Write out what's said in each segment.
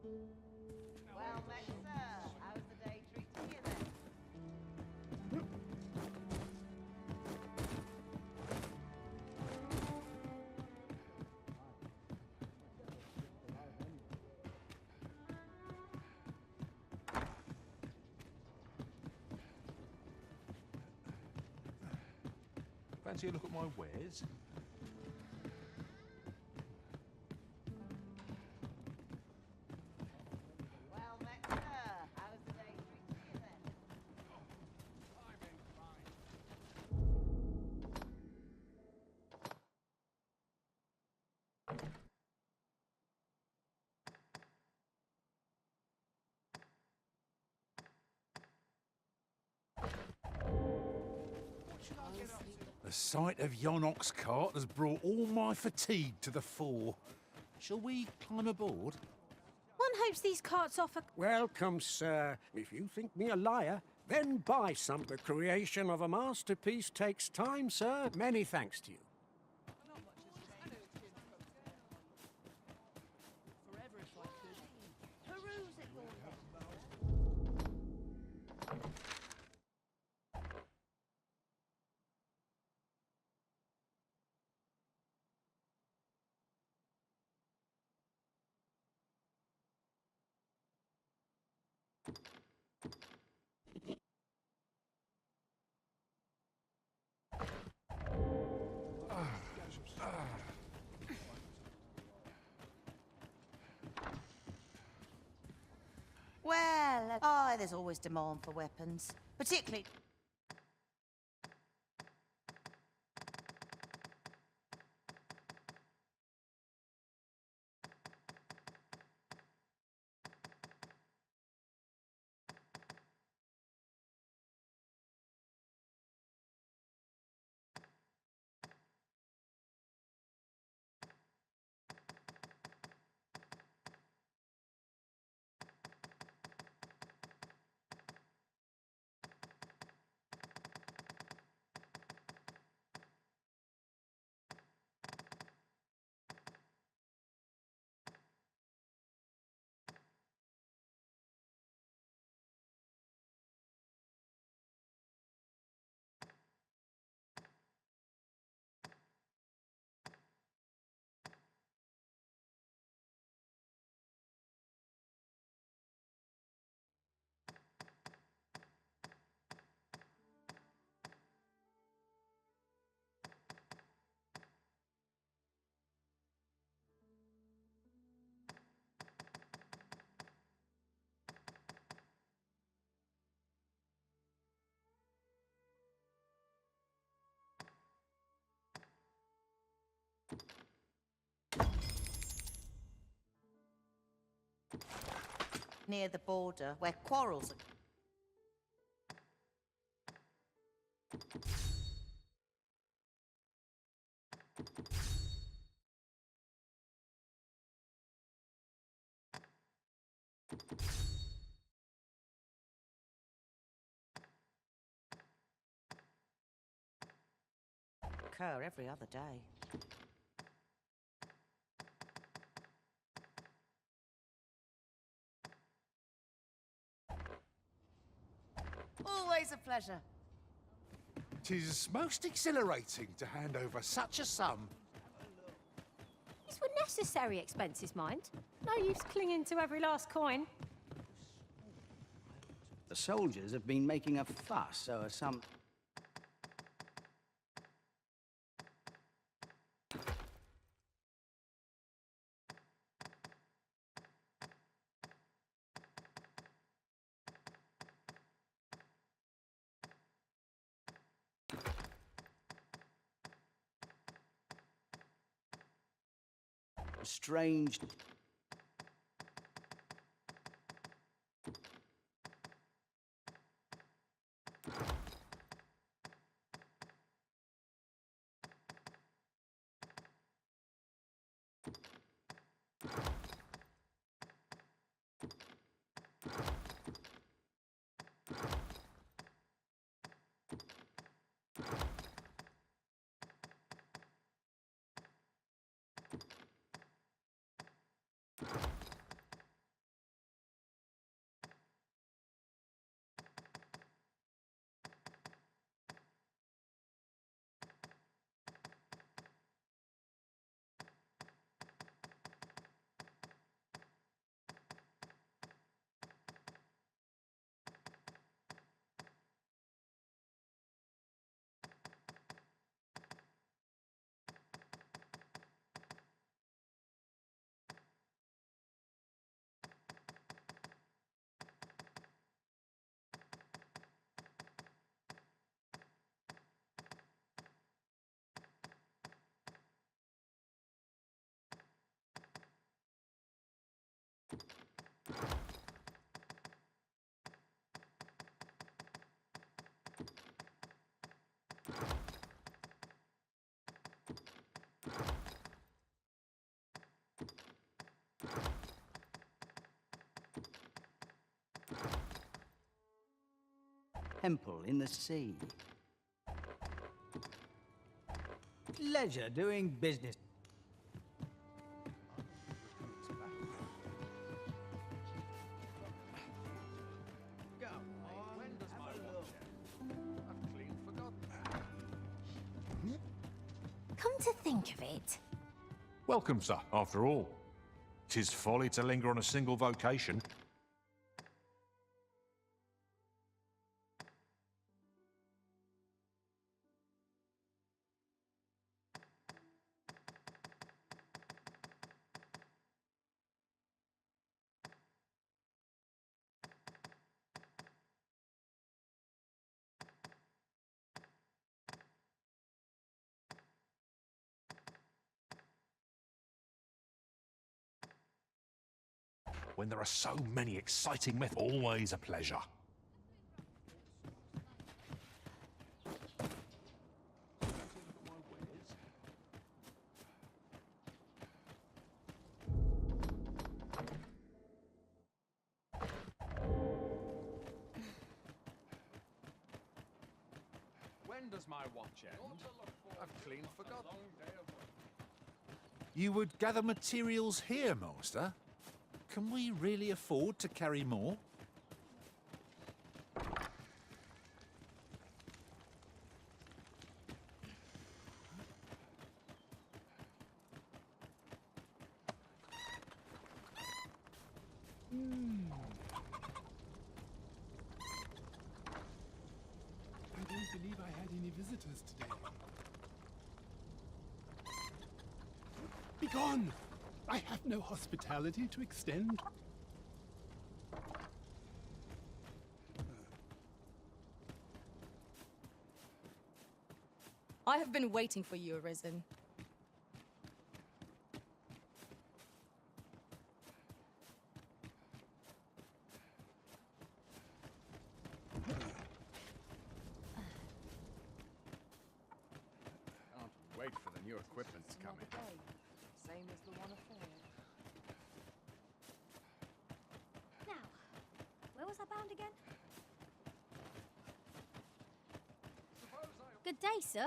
Well met, sir. How's the day treating you then? Fancy a look at my wares? Well met, sir. How's the day treating you then? The sight of yon ox cart has brought all my fatigue to the fore. Shall we climb aboard? One hopes these carts offer... Welcome, sir. If you think me a liar, then buy some. The creation of a masterpiece takes time, sir. Many thanks to you. Peruse at your leisure. Well, there's always demand for weapons, particularly... near the border, where quarrels are... occur every other day. Always a pleasure. 'Tis most exhilarating to hand over such a sum. These were necessary expenses, mind. No use clinging to every last coin. The soldiers have been making a fuss over some... strange... temple in the sea. Leisure doing business. Come to think of it, Welcome, sir, after all. 'Tis folly to linger on a single vocation. When there are so many exciting methods, always a pleasure. When does my watch end? I've clean forgotten. You would gather materials here, Master? Can we really afford to carry more? I don't believe I had any visitors today. Begone! I have no hospitality to extend. I have been waiting for you, Arisen. Can't wait for the new equipment to come in. Same as the one affair. now. Where was I bound again? Good day, sir.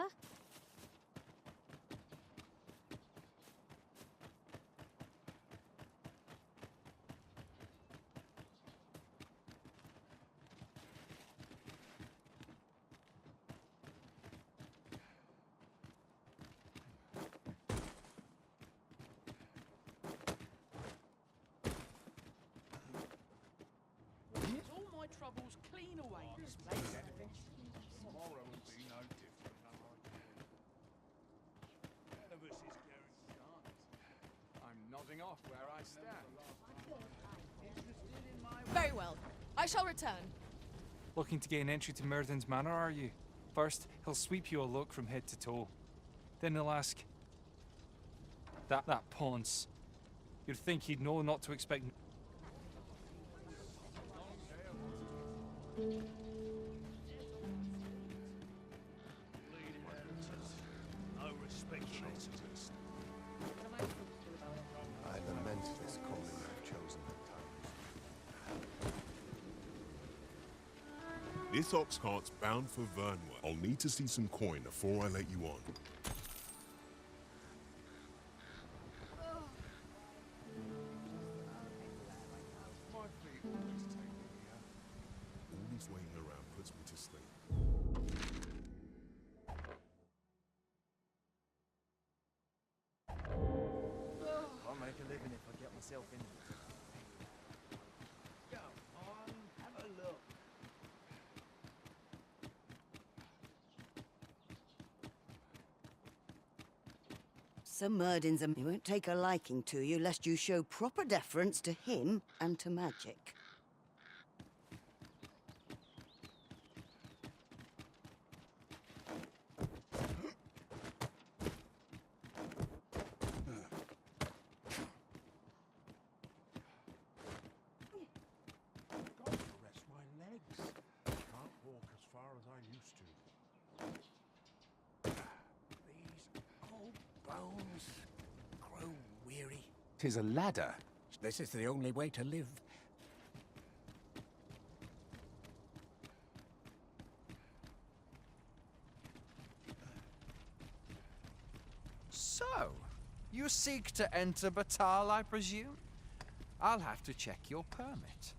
All my troubles clean away this place. Tomorrow will be no different. I'm nodding off where I stand. Very well. I shall return. Looking to gain entry to Myrddin's Manor, are you? First, he'll sweep you a look from head to toe. Then he'll ask... That Ponce. You'd think he'd know not to expect... No respect for visitors. I lament this calling I've chosen at times. This ox cart's bound for Vernworth. I'll need to see some coin before I let you on. My feet always take me here. All this waiting around puts me to sleep. I'll make a living if I get myself in. Go on, have a look. Sir Myrddin's he won't take a liking to you lest you show proper deference to him and to magic. Got to rest my legs. Can't walk as far as I used to. These old bones grow weary. 'Tis a ladder. This is the only way to live. You seek to enter Batal, I presume? I'll have to check your permit.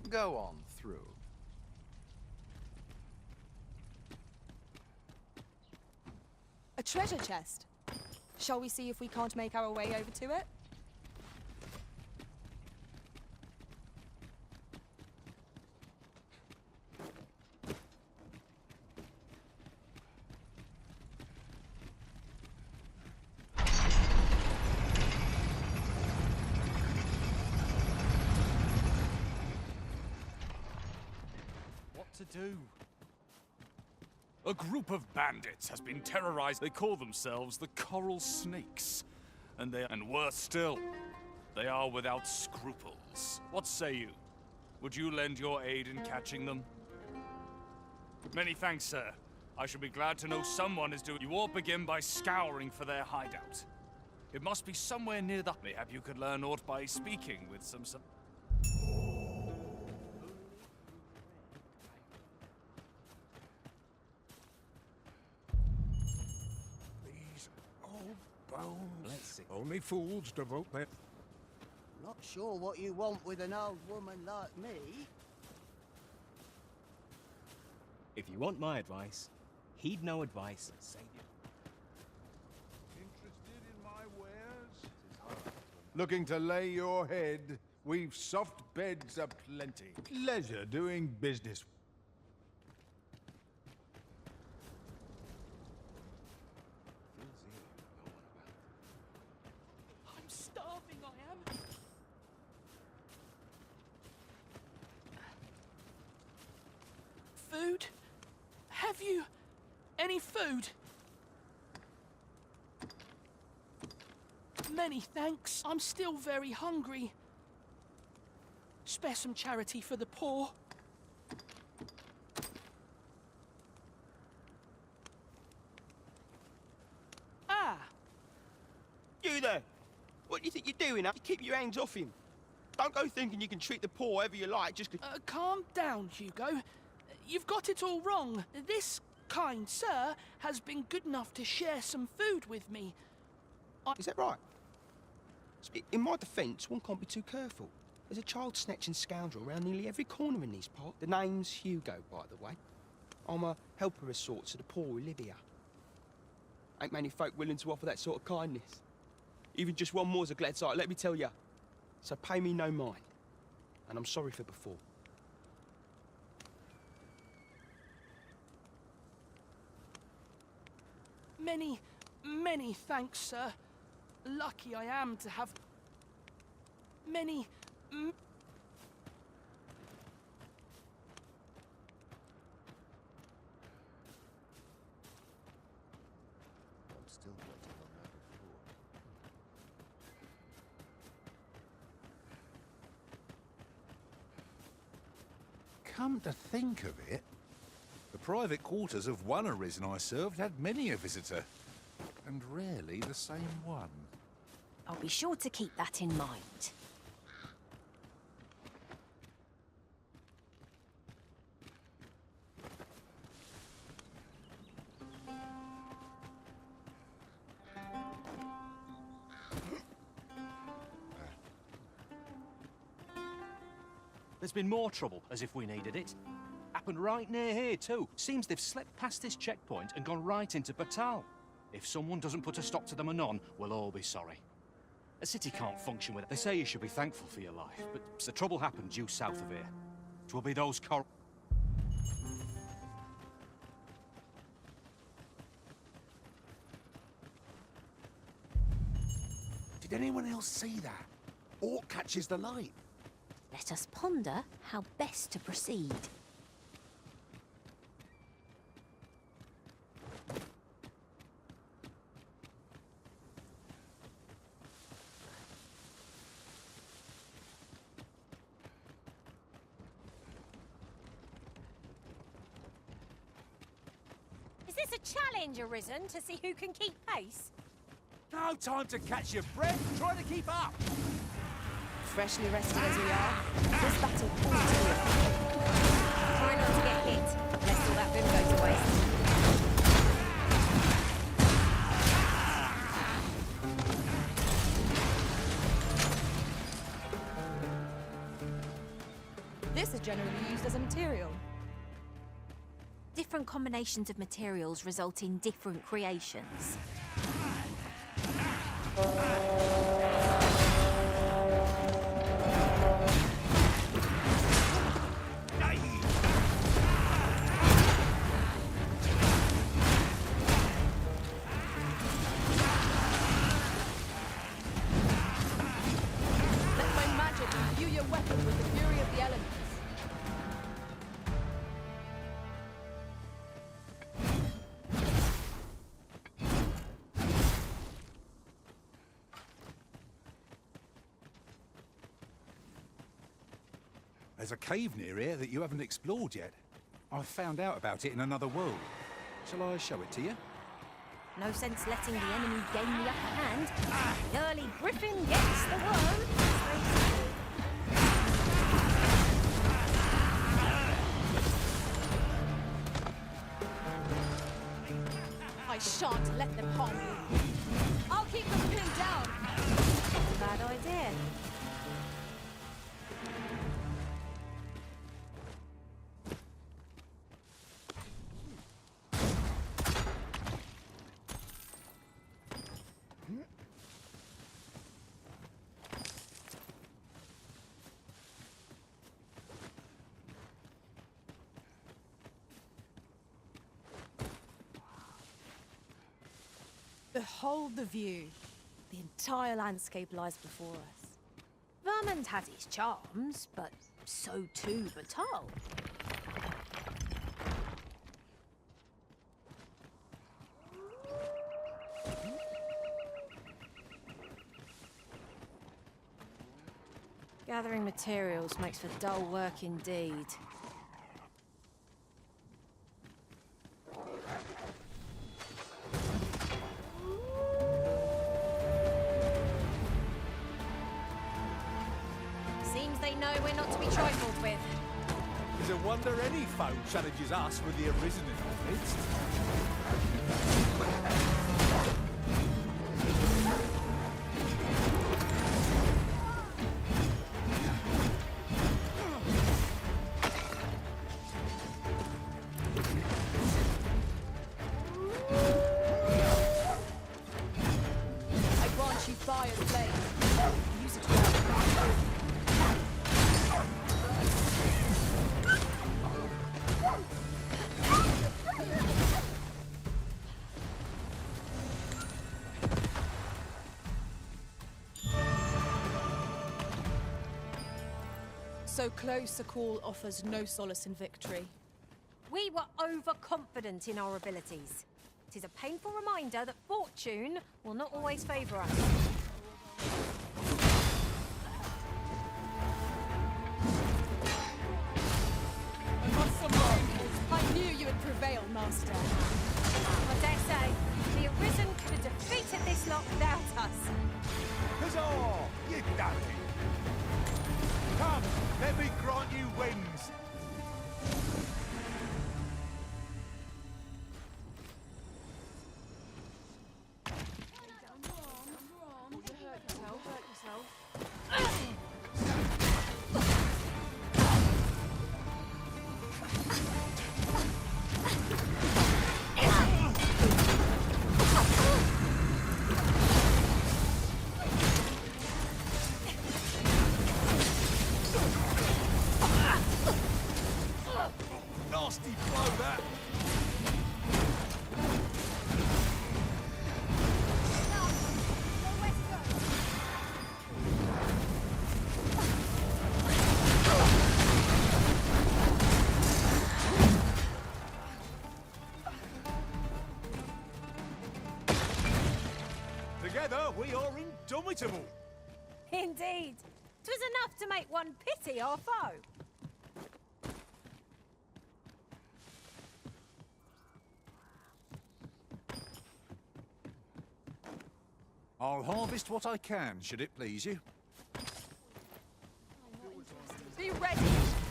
Go on through. A treasure chest. Shall we see if we can't make our way over to it? What to do? A group of bandits has been terrorized. They call themselves the Coral Snakes. And worse still, they are without scruples. What say you? Would you lend your aid in catching them? Many thanks, sir. I shall be glad to know someone is doing. You all begin by scouring for their hideout. It must be somewhere near the. Mayhap you could learn aught by speaking with some. These old bones. Let's see. Only fools devote their... Not sure what you want with an old woman like me. If you want my advice, heed no advice and save you. Interested in my wares? Looking to lay your head? We've soft beds aplenty. Pleasure doing business. I'm starving, I am. Food? Have you any food? Many thanks. I'm still very hungry. Spare some charity for the poor. Ah! You there! What do you think you're doing? You keep your hands off him. Don't go thinking you can treat the poor however you like just 'cause... Calm down, Hugo. You've got it all wrong. This kind sir has been good enough to share some food with me. Is that right? In my defence, one can't be too careful. There's a child-snatching scoundrel around nearly every corner in these parts. The name's Hugo, by the way. I'm a helper of sorts to the poor who live here. Ain't many folk willing to offer that sort of kindness. Even just one more's a glad sight, let me tell you. So pay me no mind. And I'm sorry for before. Many thanks, sir. Lucky I am to have many. I'm still waiting on that report. Come to think of it, the private quarters of one arisen I served had many a visitor, and rarely the same one. I'll be sure to keep that in mind. There's been more trouble, as if we needed it. Happened right near here, too. Seems they've slipped past this checkpoint and gone right into Batal. If someone doesn't put a stop to them anon, we'll all be sorry. A city can't function with it. They say you should be thankful for your life, but the trouble happened due south of here. 'Twill be those Did anyone else see that? Aught catches the light? Let us ponder how best to proceed. Is this a challenge arisen to see who can keep pace? No time to catch your breath. Try to keep up. Freshly rested as we are, this battle falls to you. Try not to get hit, lest all that vim go to waste. This is generally used as a material. Different combinations of materials result in different creations. Let my magic imbue your weapon with the fury of the elements. There's a cave near here that you haven't explored yet. I found out about it in another world. Shall I show it to you? No sense letting the enemy gain the upper hand. The early griffin gets the worm. I shan't let them harm you. I'll keep them pinned down. Bad idea. Behold the view. The entire landscape lies before us. Vermund has his charms, but so too Batal. Gathering materials makes for dull work indeed. Seems they know we're not to be trifled with. Is it wonder any foe challenges us with the arisen in our midst? I grant you fire's blade. Use it well. So close a call offers no solace in victory. We were overconfident in our abilities. It is a painful reminder that fortune will not always favour us. I knew you would prevail, Master. I dare say, the Arisen could have defeated this lot without us. Huzzah! You've done it! Come, let me grant you wings! Nasty blow, that! Together, we are indomitable! Indeed. 'Twas enough to make one pity our foe. I'll harvest what I can, should it please you. Be ready!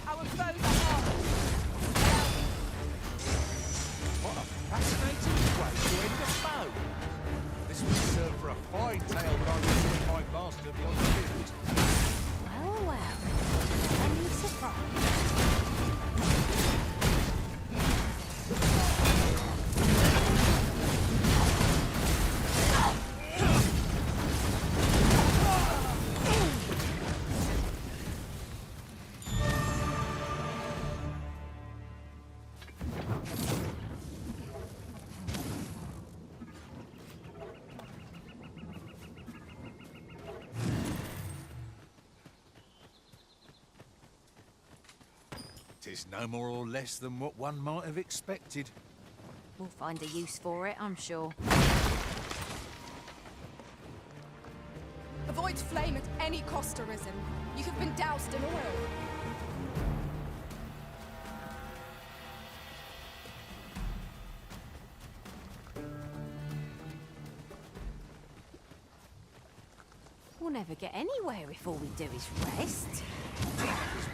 Our foes are armed! What a fascinating way to end a foe! This would serve for a fine tale that I was with my master beyond the field. Well, well. Any surprise? is no more or less than what one might have expected. We'll find a use for it, I'm sure. Avoid flame at any cost, Arisen. You have been doused in oil. We'll never get anywhere if all we do is rest.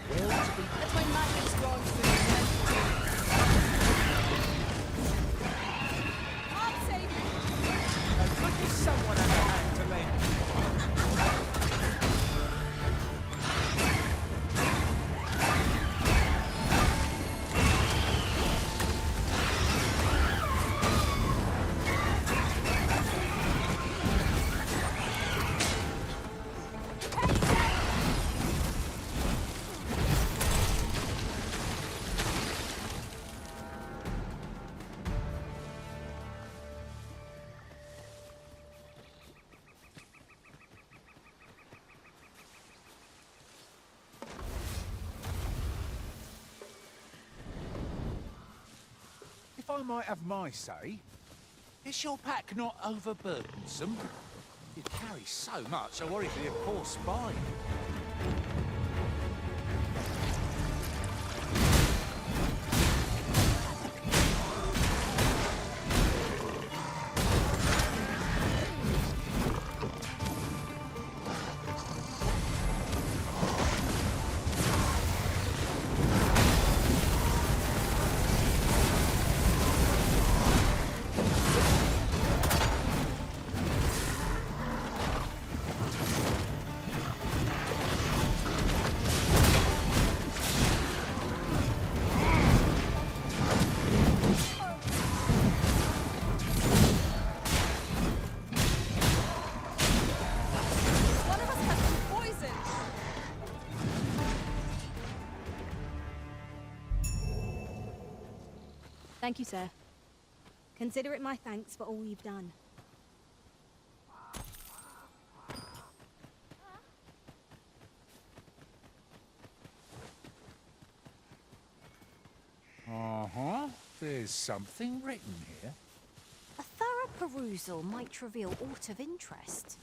That's my magic's gone through. I'll save you. Could be someone at a hand to lend. If I might have my say, is your pack not overburdensome? You carry so much, I worry for your poor spine. One of us has been poisoned. Thank you, sir. Consider it my thanks for all you've done. Uh-huh. There's something written here. A thorough perusal might reveal aught of interest.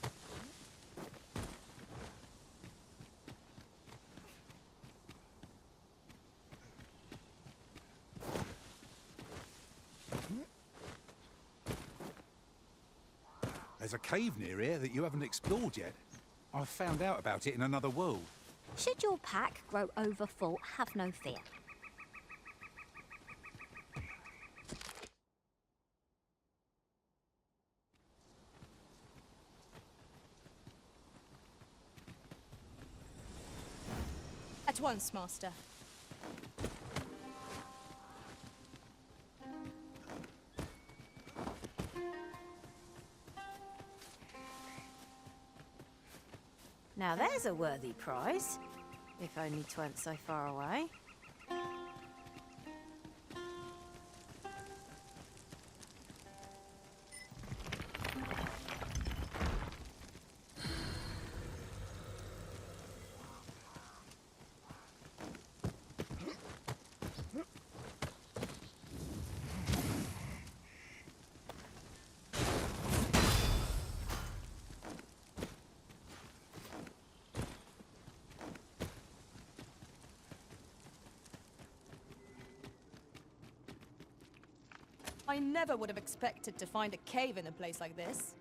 There's a cave near here that you haven't explored yet. I found out about it in another world. Should your pack grow over full, have no fear. At once, Master. Now there's a worthy prize. If only 'tweren't so far away. I never would have expected to find a cave in a place like this.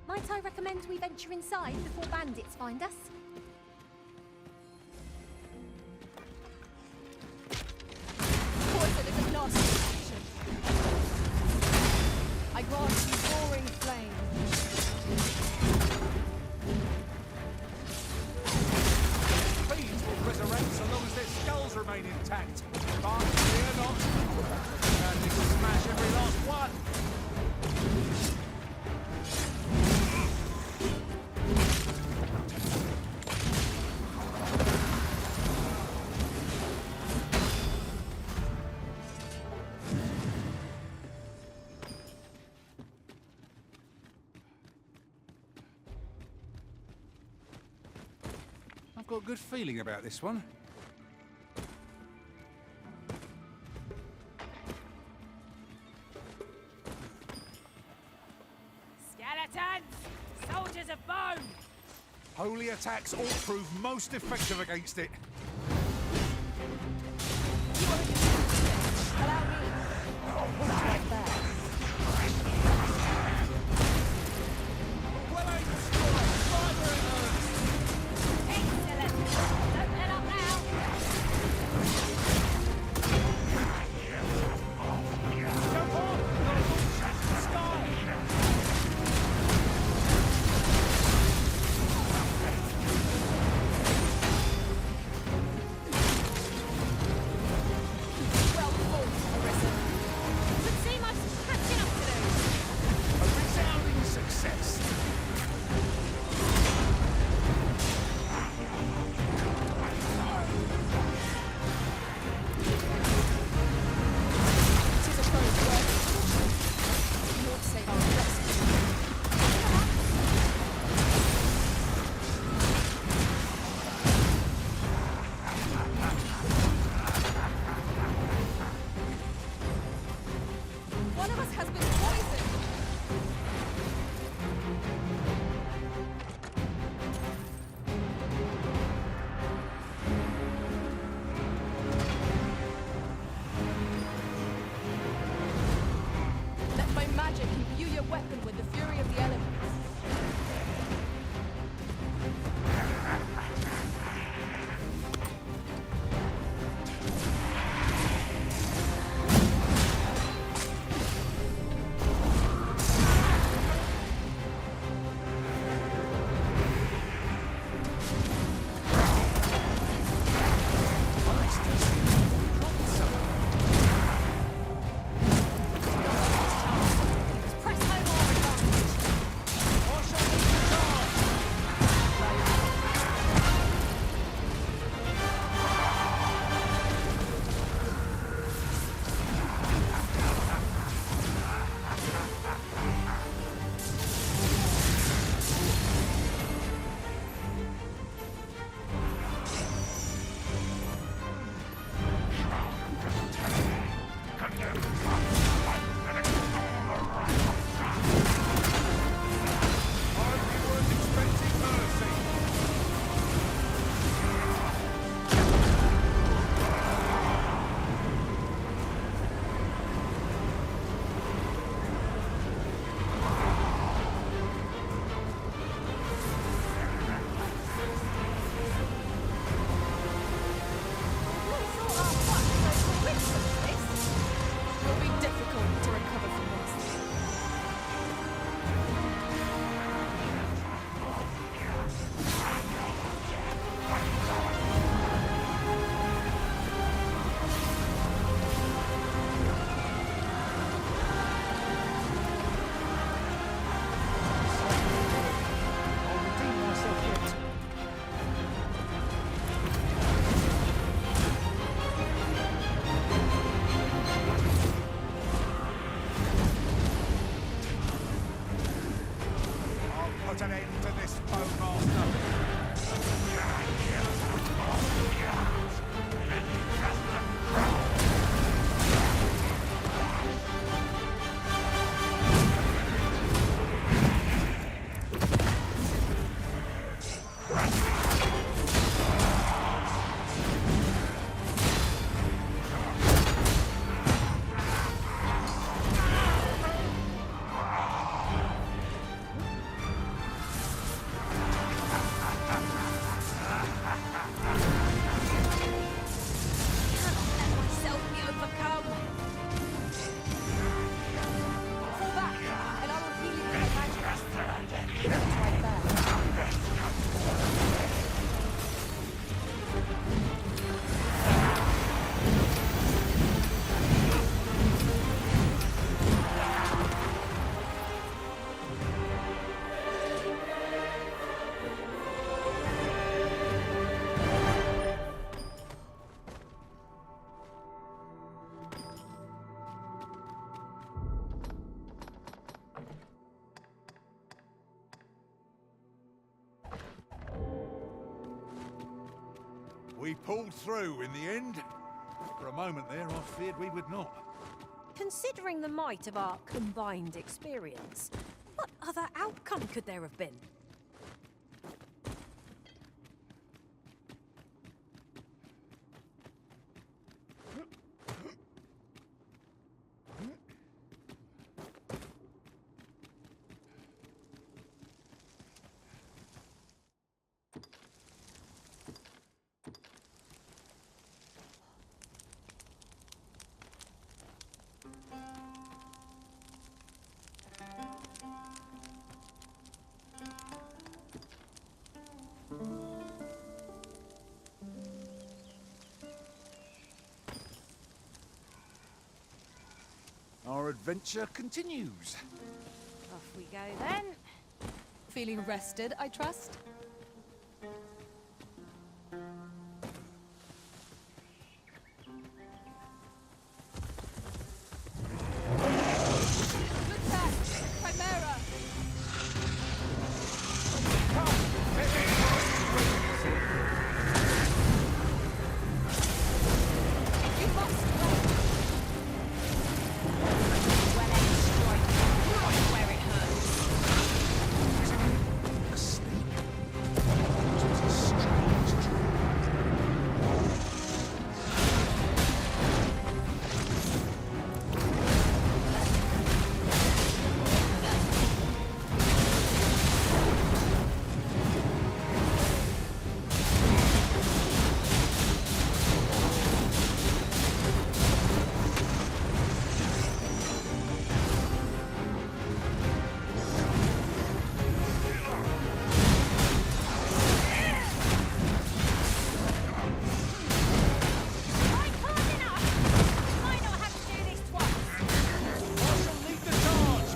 Might I recommend we venture inside before bandits find us? Poison is a nasty action. I grant you roaring flame. Thieves will resurrect so long as their skulls remain intact. But fear not. Magic will smash every last one. I've got a good feeling about this one. Holy attacks all prove most effective against it. Allow me. Right there. Excellent. Don't let up now. Jump on! Sky! Well fought, Arisen. Would seem I've some catching up to do. A resounding success. Tis a foe's work. Lord save our rest. One of us has been poisoned. Let my magic imbue your weapon with the fury of the elements. Press home our advantage. It'll be difficult to recover from this. I'll redeem myself yet. I'll put an end to this, Bowmaster. Cannot let myself be overcome. Fall back, and I will heal you with my magic. Right there. We pulled through in the end. For a moment there, I feared we would not. Considering the might of our combined experience, what other outcome could there have been? adventure continues. Off we go then. Feeling rested, I trust? Good catch! Chimera! You must run! Well, let's strike right where it hurts. A snake? It was a strange dream. Right, hard enough! Might not have to do this twice. Marshal, lead the charge!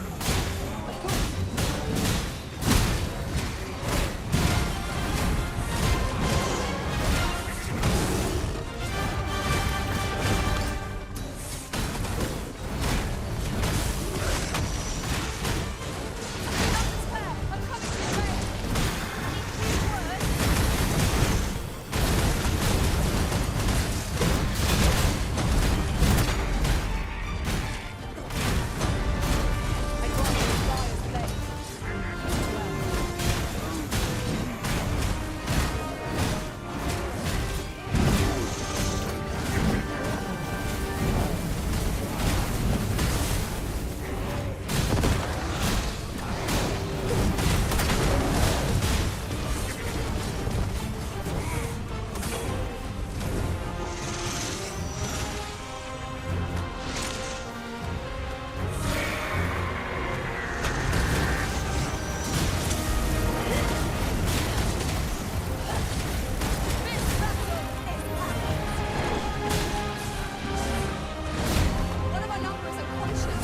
I'm coming to your aid! I got the flyer's blade. One of our numbers are conscious.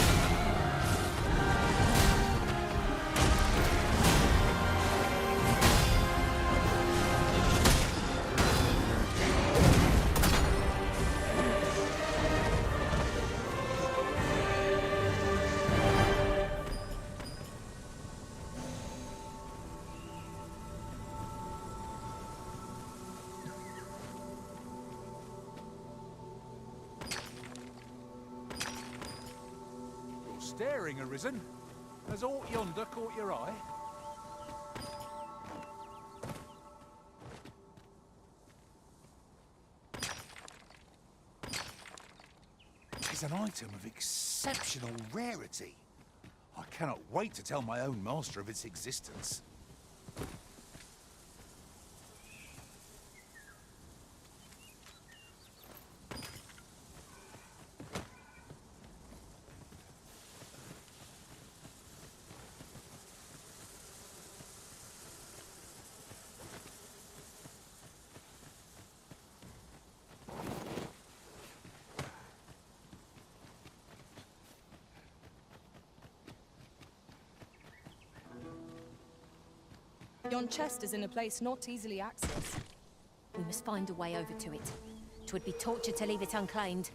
You're staring, Arisen. Has aught yonder caught your eye? It's an item of exceptional rarity. I cannot wait to tell my own master of its existence. Yon chest is in a place not easily accessed. We must find a way over to it. 'Twould be torture to leave it unclaimed.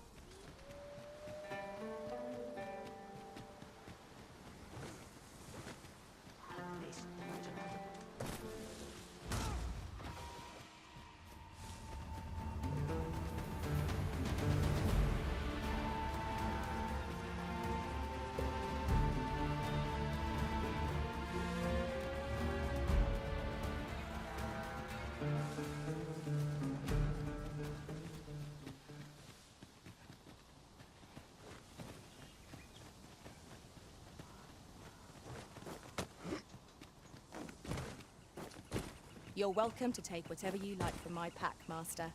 You're welcome to take whatever you like from my pack, Master.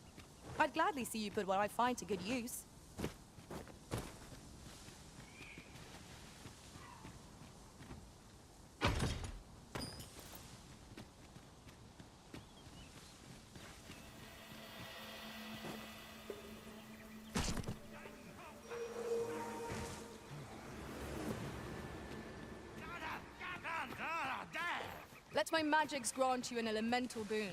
I'd gladly see you put what I find to good use. Let my magics grant you an elemental boon.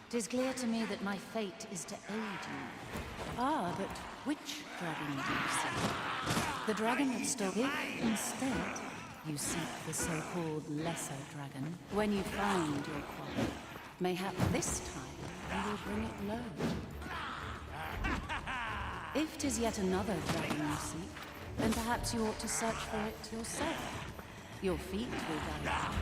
Tis clear to me that my fate is to aid you. Ah, but which dragon do you seek? The dragon that stole it? Instead, you seek the so-called lesser dragon. When you find your quarry, mayhap this time you will bring it low. If 'tis yet another dragon you seek, then perhaps you ought to search for it yourself. Your feet will guide you.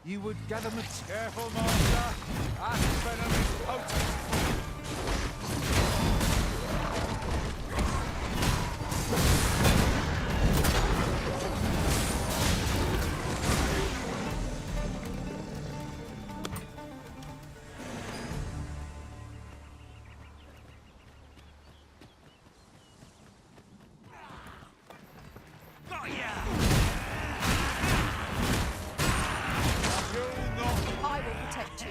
You would gather material. Careful, master. That venom is potent. I will protect you.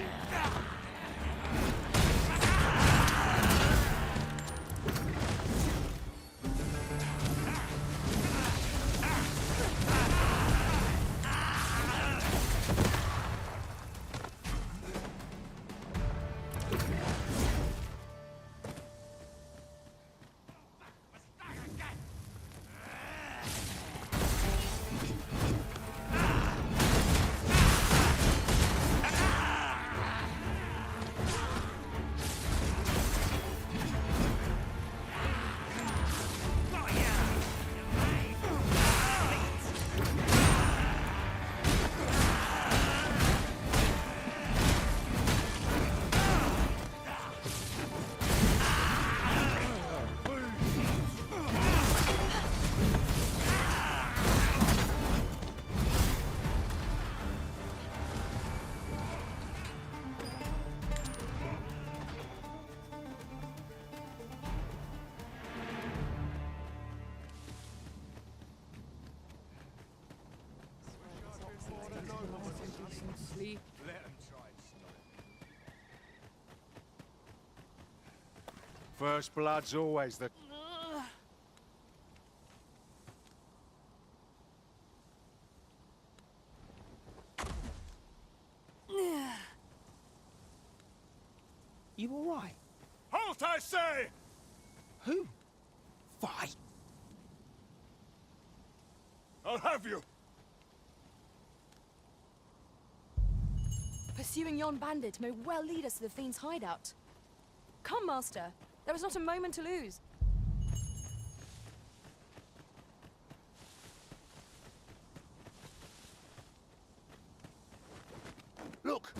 Sleep. Let him try and stop. First blood's always the... You all right? Halt, I say! Who? Fight. I'll have you! Pursuing yon bandit may well lead us to the Fiend's hideout. Come, Master. There is not a moment to lose. Look!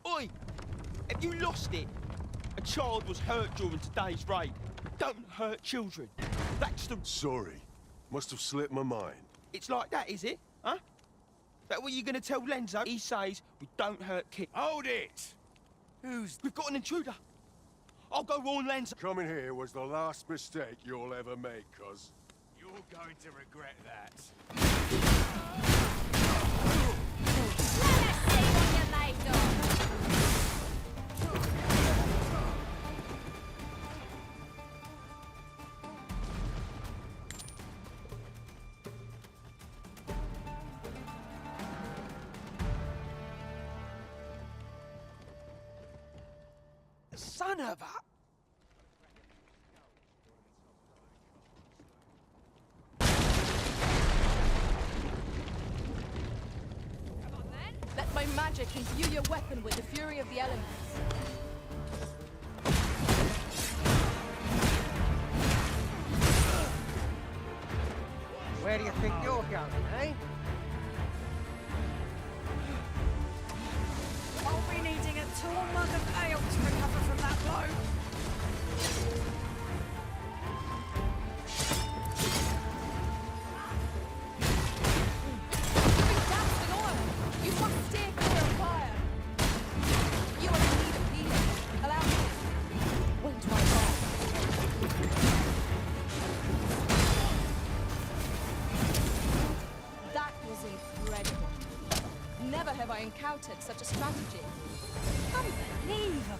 Oi! Have you lost it? A child was hurt during today's raid. Don't hurt children. That's the... Sorry. Must have slipped my mind. It's like that, is it? Huh? That what you gonna tell Lenzo? He says we don't hurt kids. Hold it! We've got an intruder. I'll go warn Lenzo. Coming here was the last mistake you'll ever make, cuz. You're going to regret that. Let us see what you're made of. Son of a... Let my magic imbue your weapon with the fury of the elements. Where do you think you're going, eh? I'll be needing a tall mug of ale to recover from that blow. Doused in oil. You must steer clear of fire. You are in need of healing. Allow me. Wait till I fall. That was incredible. Never have I encountered such a strategy. Unbelievable.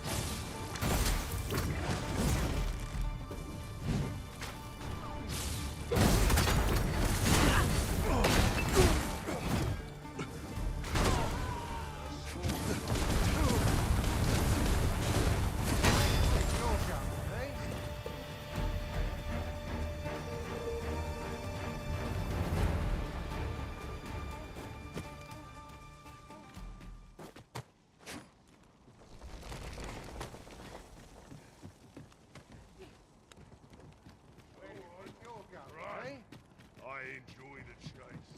I enjoy the chase.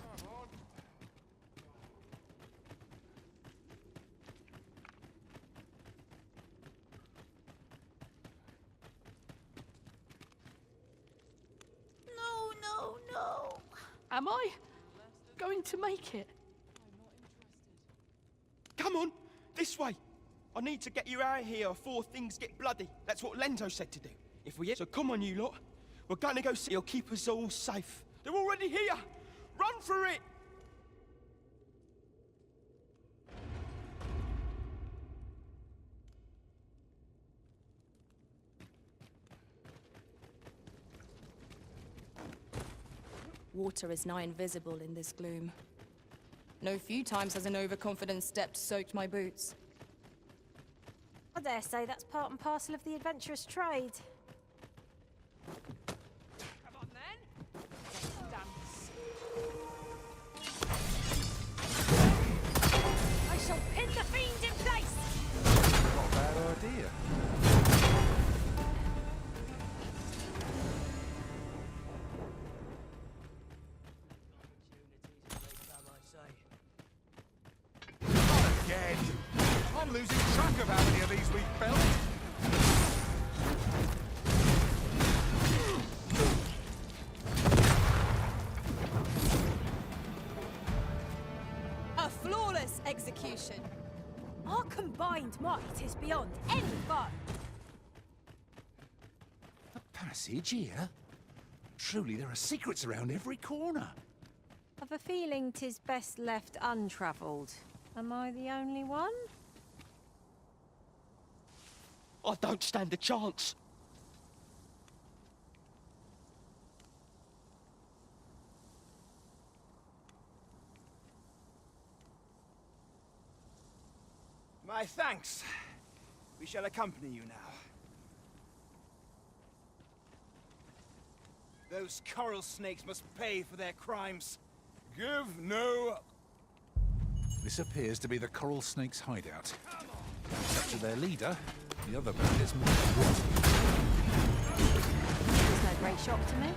No. Am I going to make it? Come on, this way. I need to get you out of here before things get bloody. That's what Lenzo said to do. If we... So come on, you lot. We're gonna go see. He'll keep us all safe. They're already here. Run for it. Water is nigh invisible in this gloom. No few times has an overconfident step soaked my boots. I dare say that's part and parcel of the adventurous trade. Come on, then. Dance. I shall pin the fiend in place! Not a bad idea. Again! I'm losing track of how many of these we've felt. A flawless execution. Our combined might is beyond any foe. A passage here? Truly, there are secrets around every corner. I've a feeling 'tis best left untravelled. Am I the only one? I don't stand a chance. My thanks. We shall accompany you now. Those coral snakes must pay for their crimes. Give no... This appears to be the coral snake's hideout. Capture their leader, the other bandits might be rotting. It's no great shock to me.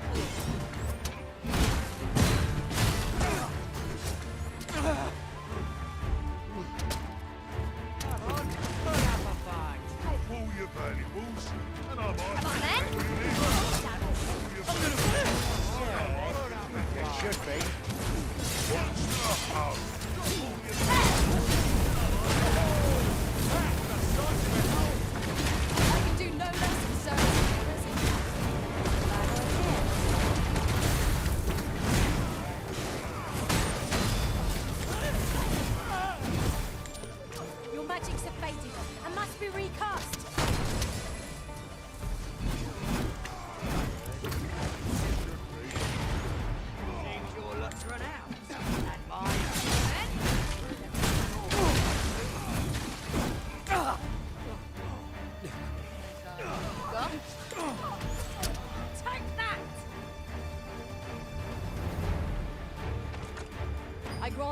Pull your valuables, and I might... Come on, then. It should be.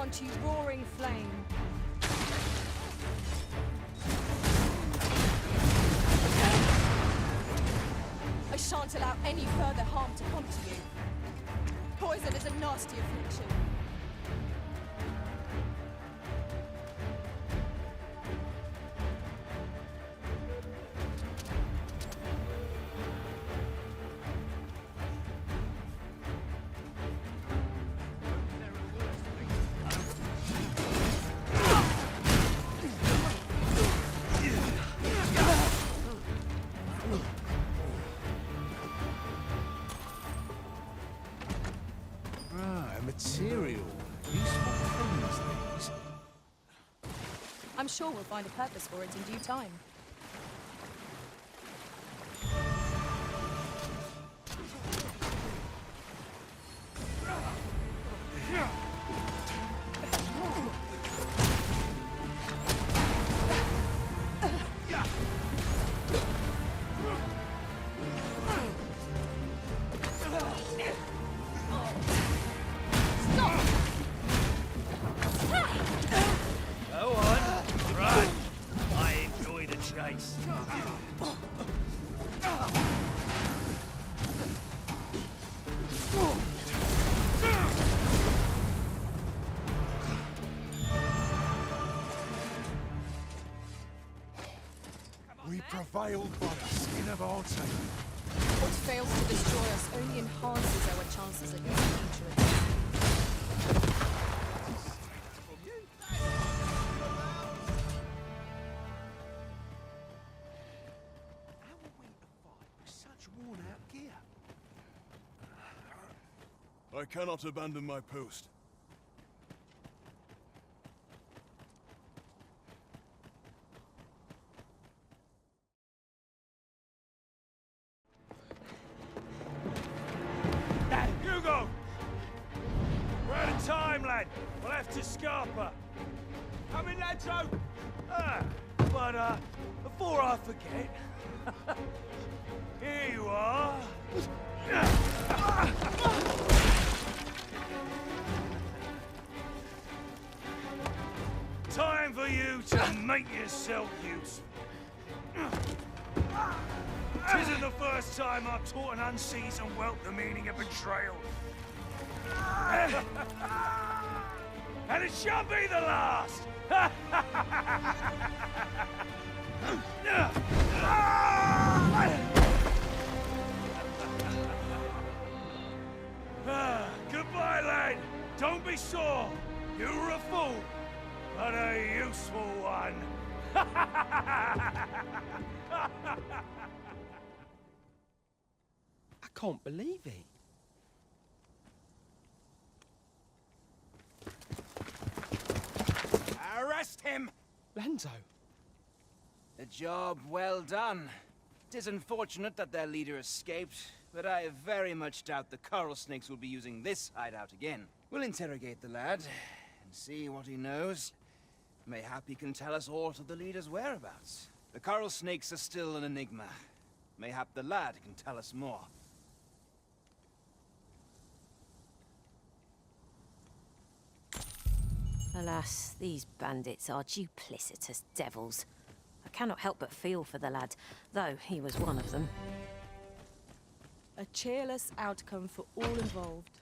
want you roaring flame. I shan't allow any further harm to come to you. Poison is a nasty affliction. Material. Useful things, these. I'm sure we'll find a purpose for it in due time. We prevailed by the skin of our teeth. What fails to destroy us only enhances our chances against future attacks. Such worn-out gear. I cannot abandon my post. Hugo! We're out of time, lad. We'll have to scarper. Come in, Ladro. But before I forget, here you are. Time for you to make yourself useful. Tisn't the first time I've taught an unseasoned whelp the meaning of betrayal. And it shall be the last! Goodbye, lad. Don't be sore. You were a fool, but a useful one. I can't believe it. Arrest him! Lanzo. A job well done. 'Tis unfortunate that their leader escaped, but I very much doubt the coral snakes will be using this hideout again. We'll interrogate the lad and see what he knows. Mayhap he can tell us aught of the leader's whereabouts. The coral snakes are still an enigma. Mayhap the lad can tell us more. Alas, these bandits are duplicitous devils. I cannot help but feel for the lad, though he was one of them. A cheerless outcome for all involved.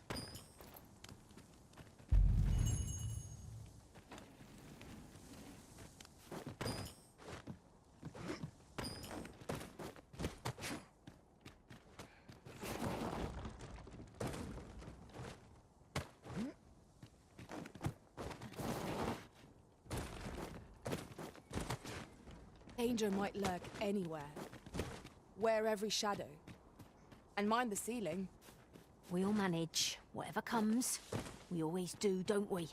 Danger might lurk anywhere. Wear every shadow. And mind the ceiling. We'll manage. Whatever comes. We always do, don't we?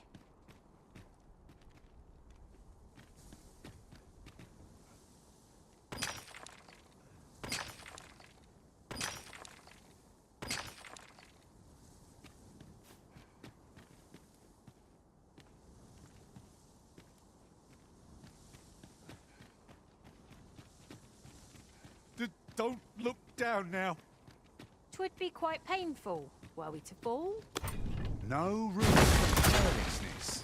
Don't look down now. 'Twould be quite painful, were we to fall. No room for carelessness.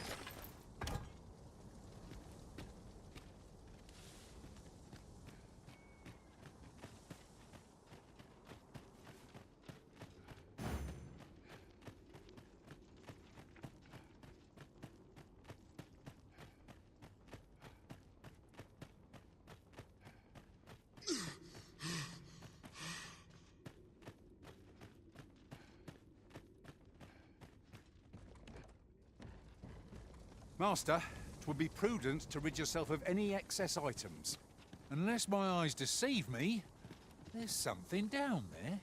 Master, it would be prudent to rid yourself of any excess items. Unless my eyes deceive me, there's something down there.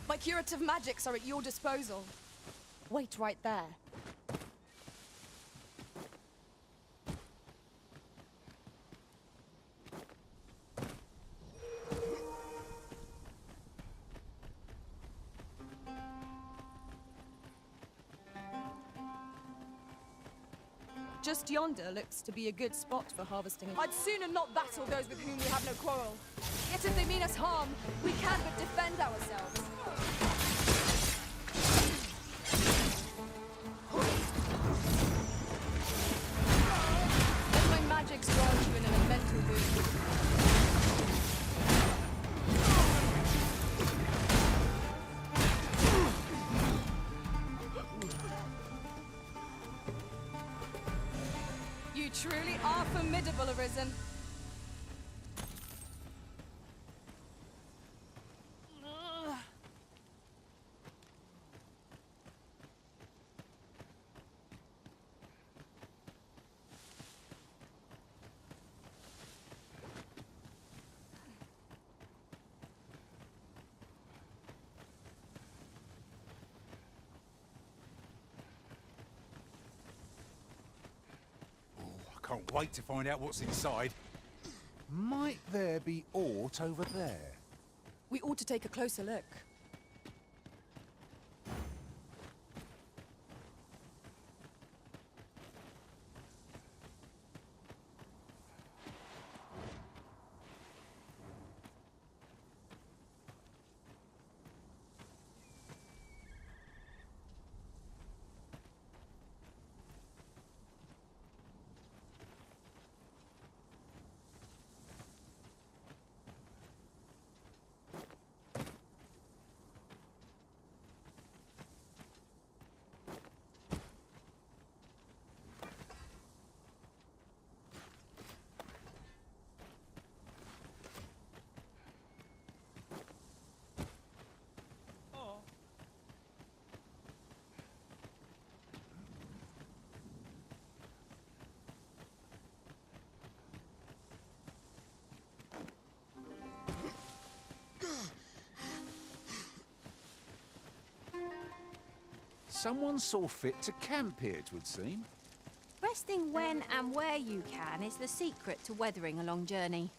My curative magics are at your disposal. Wait right there. Just yonder looks to be a good spot for harvesting. I'd sooner not battle those with whom we have no quarrel. Yet if they mean us harm, we can but defend ourselves. Let my magics grant you an elemental boon. You truly are formidable, Arisen. Can't wait to find out what's inside. Might there be aught over there? We ought to take a closer look. Someone saw fit to camp here, it would seem. Resting when and where you can is the secret to weathering a long journey.